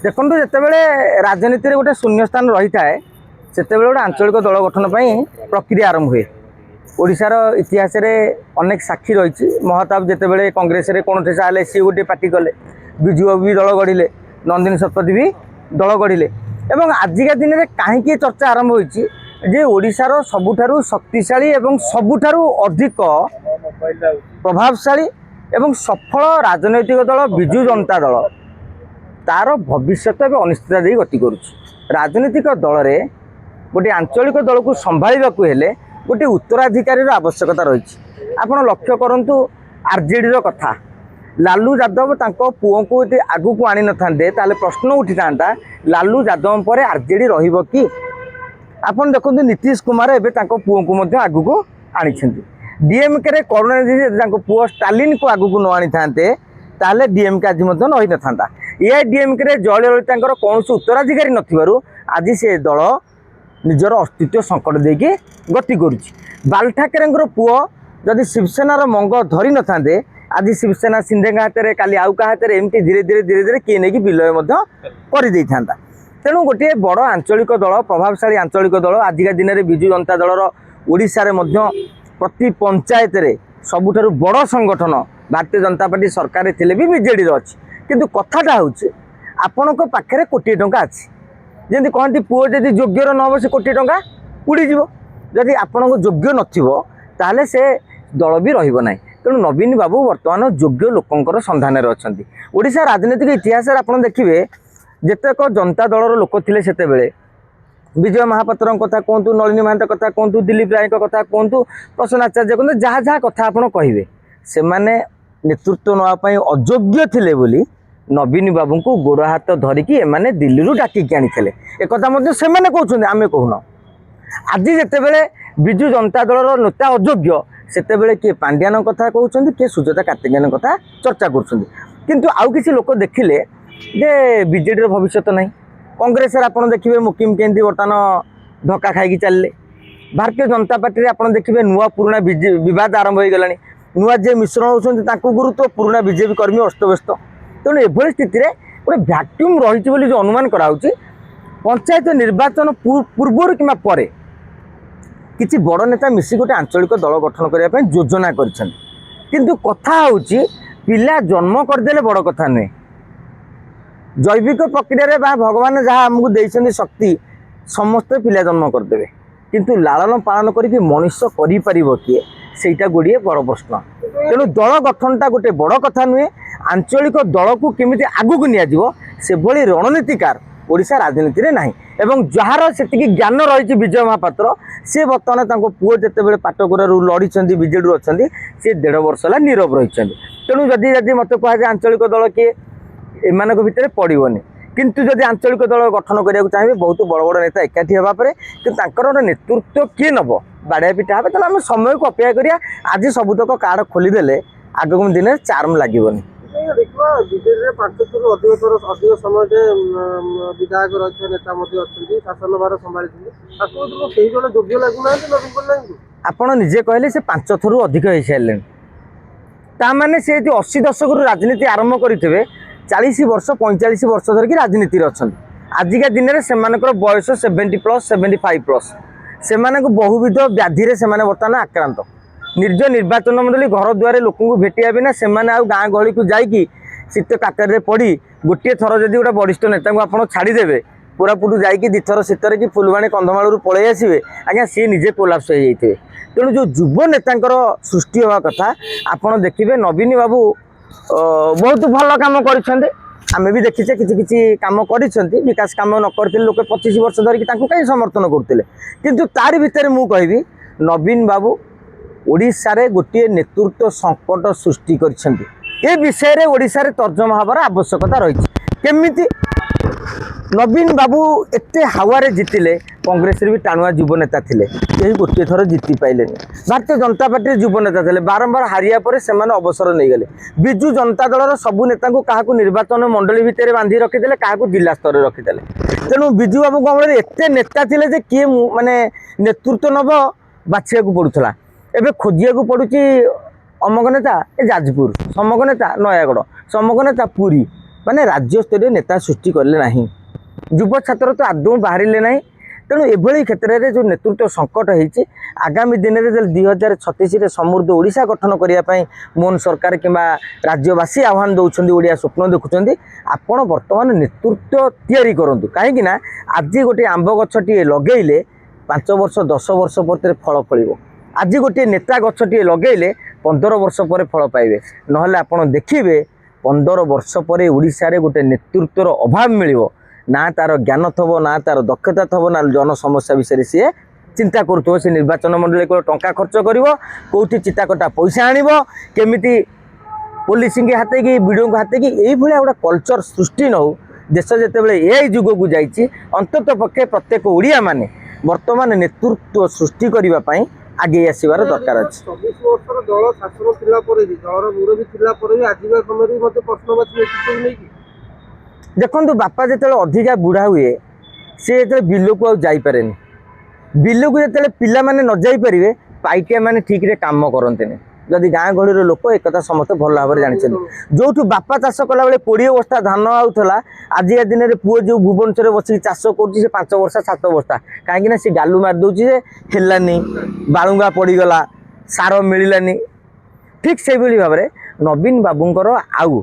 देखो जितेबाला राजनीति में गोटे शून्य स्थान रही थाए से गोटे आंचलिक दल गठन प्रक्रिया आरंभ हुए। ओडिशार इतिहास रे अनेक साक्षी रही। महताब जितेबाला कांग्रेस कौन ठेसा सी गोटे पार्टी कले, विजु बाबू भी दल गढ़िले, नंदिनी शतपथी भी दल गढ़िले। एवं आजिका दिन में कहीं चर्चा आरंभ होती जे ओडिशार सबुठारु शक्तिशाली एवं सबुठारु अधिक प्रभावशाली एवं सफल राजनैतिक दल विजु जनता दल तार भविष्य अनिश्चितता दे गति करुच्ची। राजनीतिक दल में गोटे आंचलिक दल को संभाळा गोटे उत्तराधिकारी आवश्यकता रही। आपड़ लक्ष्य करूँ आरजेडी कथा लालू यादव पुओं को आगू को आनी न था प्रश्न उठी था लालू यादव पर आरजेडी रहिबो कि। आपन देखो नीतीश कुमार एवं पुओं को आगू को आनी डीएमके करुणानिधि पुओ स्टालिन को आगू को न आनी था डीएमके आज रही न था। एआईडीएमके जयललिता कौन उत्तराधिकारी नथिबारु आज से दल निजर अस्तित्व संकट देके गति करुच्ची। बाल ठाकरे पुओ जदि शिवसेनार मंग धरी न था आज शिवसेना सिंधे हाथ में काली आउ का हाथ में एमती धीरे धीरे धीरे धीरे किए नहीं विलय कर था। तेणु गोटे बड़ आंचलिक दल प्रभावशाली आंचलिक दल आजिका दिन में विजु जनता दलर ओडिशा रे प्रति पंचायत रे सबुठारु बड़ संगठन भारतीय जनता पार्टी सरकार थिले भी बीजेडी अच्छी। किंतु कथाटा हूँ आपण पाखे कोटी टंका अच्छी जमी कहती पुओ जदि योग्यर न हो से कोटी टंका उड़ीज जदि आपण योग्य नाले से दल भी रही। तेणु नवीन बाबू बर्तमान योग्य लोकंर सन्धान अच्छा। ओडिशा राजनीतिक इतिहास आप देखिए जितेक जनता दलर लोक थे से विजय महापात्र कथा कहतु, नलिनी महांत कथा कहतु, दिलीप राय कथा कहतु, प्रसन्न आचार्य कहतु, जहाँ जहाँ कथा आप कहे से नेतृत्व नापी अयोग्य थिले बोली नवीन बाबू को गोड़ हाथ धरिकी एमाने दिल्ली डाकिकी आनी एक से कहते आम कहून। आज जितेबाला विजु जनता दलर नेता अयोग्य से किए पांड्यान कथा कहते किए सुजाता कार्तिकेयन कथा चर्चा करुँच। आउ किसी लोक देखिले जे बीजेडी भविष्य नहीं। कांग्रेस आप देखिए मुकिम केंद्री बर्तमान धक्का खाई चलले। भारतीय जनता पार्टी आप देखिए नुआ पुराणा बद आरंभ हो गलानी। नुआ जे मिश्रण होती गुरुत्व पुराणा बीजेपी कर्मी अस्तव्यस्त। तेणु एभली स्थिति में गोटे भैक्यूम रही जो अनुमान कराऊँच पंचायत निर्वाचन पूर्वर कि परे किसी बड़ नेता मिसी गोटे आंचलिक दल गठन करने योजना कर। कथा हूँ पिला जन्म करदे बड़ कथा नुहे। जैविक प्रक्रिया भगवान जहाँ आमको देते शक्ति समस्ते पिला जन्म करदे किंतु लालन पालन करके मनुष्य कर किए सेटा गोटे बड़ प्रश्न। तेणु दल गठनटा गोटे बड़ कथा नुहे। आंचलिक दल को केमिति आगू को निया जीवो से भली रणनीतिकार ओडिशा राजनीति रे नाही। एवं जार से ज्ञान रही विजय महापात्र सी बर्तमान पुओ जितेबाला पाटकुरारू लड़ी बीजेडी अच्छा सी 1.5 वर्ष है नीरव रही। तेणु जदि जदि मत कहुए आंचलिक दल किए एमान भितर पड़ोनी किंतु जदि आंचलिक दल गठन करने चाहिए बहुत बड़ बड़ नेता एकाठी होगापर कि नेतृत्व किए नब बाड़िया पिटा हे तेना आम समय को अपेक्षा करिया। आज सबुतक कार्ड खोलीदे आगक दिन में चार्म लगे। देखा बीजेडी 5 थर अधिक समय विधायक रही नेता शासन भार संभाली योग्य लगुना नवीन आपड़ निजे कहले से 5 थरू अधिक हो सारे ताने से 80 दशक राजनीति आरंभ करेंगे 40 वर्ष 45 वर्ष धरिकी राजनीति अच्छा। आजिका दिन में से बयस 70+ 75+ से बहुविध व्याधि से बर्तमान आक्रांत। निर्ज निर्वाचन मंडली घर द्वार लोक भेटिया बिना से गाँ गहली को जाकि शीत काकर पड़ी गोटे थर जदि गोटे वरिष्ठ नेता को आप छाड़देवे कोरापुट जाकि 2 थर शीतर कि फुलवाणी कंधमाल पलि आसवे आज्ञा सी निजे कोलाप्स हो जाइए। तेणु जो युव नेता सृष्टि हवा कथा आपड़ देखिए नवीन बाबू बहुत भल कम कर आम भी देखीचे किसी कम कर विकास कम न करते लोक 25 वर्ष धरिकी कहीं समर्थन करते किंतु तारी भितर मु कहि नवीन बाबू ओडिशा रे गोटे नेतृत्व संकट सृष्टि कर विषय रे ओडिशा रे तर्जमा हबार आवश्यकता रही। केमिति नवीन बाबू एते हावारे जितिले कांग्रेस रे भी टाणुआ युव नेता थिले केही गोटे थर जीति पाइले। भारतीय जनता पार्टी युव नेता थिले बारंबार हारिया पर से अवसर नहीं गले। विजु जनता दलर सबू नेता को क्या निर्वाचन मंडली भितर बांधि रखीदे क्या जिला स्तर में रखीदे। तेणु विजु बाबू कमल एते नेता थिले जे किए माने नेतृत्व नब बाछिया पड़ूला। एबे खोजिया पड़ुची अमक नेता ए जाजपुर, समक नेता नयागढ़, समक नेता पुरी, ମାନେ ରାଜ୍ୟସ୍ତରୀୟ ନେତା ସୃଷ୍ଟି କଲେ ନାହିଁ। ଯୁବ ଛାତ୍ର ତ ଆଦୌ ବାହାରିଲେ ନାହିଁ। ତେଣୁ ଏଭଳି କ୍ଷେତ୍ରରେ ଯେଉଁ ନେତୃତ୍ୱ ସଙ୍କଟ ହେଇଛି, ଆଗାମୀ ଦିନରେ 2036ରେ ସମୃଦ୍ଧ ଓଡ଼ିଶା ଗଠନ କରିବା ପାଇଁ ମୋହନ ସରକାର କିମ୍ବା ରାଜ୍ୟବାସୀ ଆହ୍ୱାନ ଦେଉଛନ୍ତି, ଓଡ଼ିଆ ସ୍ୱପ୍ନ ଦେଖୁଛନ୍ତି, ଆପଣ ବର୍ତ୍ତମାନ ନେତୃତ୍ୱ ତିଆରି କରନ୍ତୁ। କାହିଁକି ନା ଆଜି ଗୋଟିଏ ଆମ୍ବ ଗଛଟିଏ ଲଗେଇଲେ 5 ବର୍ଷ 10 ବର୍ଷ ପରେ ଫଳ ଫଳିବ। ଆଜି ଗୋଟିଏ ନେତା ଗଛଟିଏ ଲଗେଇଲେ 15 ବର୍ଷ ପରେ ଫଳ ପାଇବେ। ନହେଲେ ଆପଣ ଦେଖିବେ 15 ବର୍ଷ ପରେ ଓଡ଼ିଶାରେ ଗୋଟେ ନେତୃତ୍ୱର ଅଭାବ ମିଳିବ। ନା ତାର ଜ୍ଞାନ ଥବ, ନା ତାର ଦକ୍ଷତା ଥବ, ନା ଜନ ସମସ୍ୟା ବିଷୟରେ ସିଏ ଚିନ୍ତା କରୁଥିବ। ସେ ନିର୍ବାଚନ ମଣ୍ଡଳୀ କେବଳ ଟଙ୍କା ଖର୍ଚ୍ଚ କରିବ, କେଉଁଠି ଚିତାକଟା ପଇସା ଆଣିବ, କେମିତି ପୋଲିସିଙ୍କି ହାତେଇକି ବିଡ଼ିଓଙ୍କୁ ହାତେଇକି ଏଇଭଳିଆ ଗୋଟେ କଲଚର ସୃଷ୍ଟି ନ ହଉ। ଦେଶ ଯେତେବେଳେ ଏଆଇ ଯୁଗକୁ ଯାଇଛି, ଅନ୍ତତଃ ପକ୍ଷେ ପ୍ରତ୍ୟେକ ଓଡ଼ିଆ ମାନେ ବର୍ତ୍ତମାନ ନେତୃତ୍ୱ ସୃଷ୍ଟି କରିବା ପାଇଁ ଆଗେଇ ଆସିବାର ଦରକାର ଅଛି। 24 ବର୍ଷର ଦଳ ଶାସନ ଥିଲା ପରେ ବି, ଦଳର ମୁରବୀ ଥିଲା ପରେ ବି ଆଜିକା ସମୟରେ ମଧ୍ୟ ପ୍ରଶ୍ନବାଚୀ ନେତୃତ୍ୱକୁ ନେଇକି ଦେଖନ୍ତୁ, ବାପା ଯେତେବେଳେ ଅଧିକା ବୁଢ଼ା ହୁଏ, ସେ ଯେତେବେଳେ ବିଲକୁ ଆଉ ଯାଇପାରେନି। ବିଲକୁ ଯେତେବେଳେ ପିଲାମାନେ ନ ଯାଇପାରିବେ, ପାଇଟିଆ ମାନେ ଠିକ୍ରେ କାମ କରନ୍ତିନି। ଯଦି ଗାଁ ଗହଳିର ଲୋକ, ଏକଥା ସମସ୍ତେ ଭଲ ଭାବରେ ଜାଣିଛନ୍ତି। ଯେଉଁଠୁ ବାପା ଚାଷ କଲାବେଳେ 20 ବସ୍ତା ଧାନ ଆଉଥିଲା, ଆଜିକା ଦିନରେ ପୁଅ ଯେଉଁ ଭୁବନେଶ୍ୱରରେ ବସିକି ଚାଷ କରୁଛି, ସେ 5 ବସ୍ତା 7 ବସ୍ତା। କାହିଁକିନା ସେ ଗାଲୁ ମାରିଦେଉଛି ଯେ ହେଲାନି, ବାଳୁଙ୍ଗା ପଡ଼ିଗଲା, ସାର ମିଳିଲାନି। ଠିକ୍ ସେଇଭଳି ଭାବରେ ନବୀନ ବାବୁଙ୍କର ଆଉ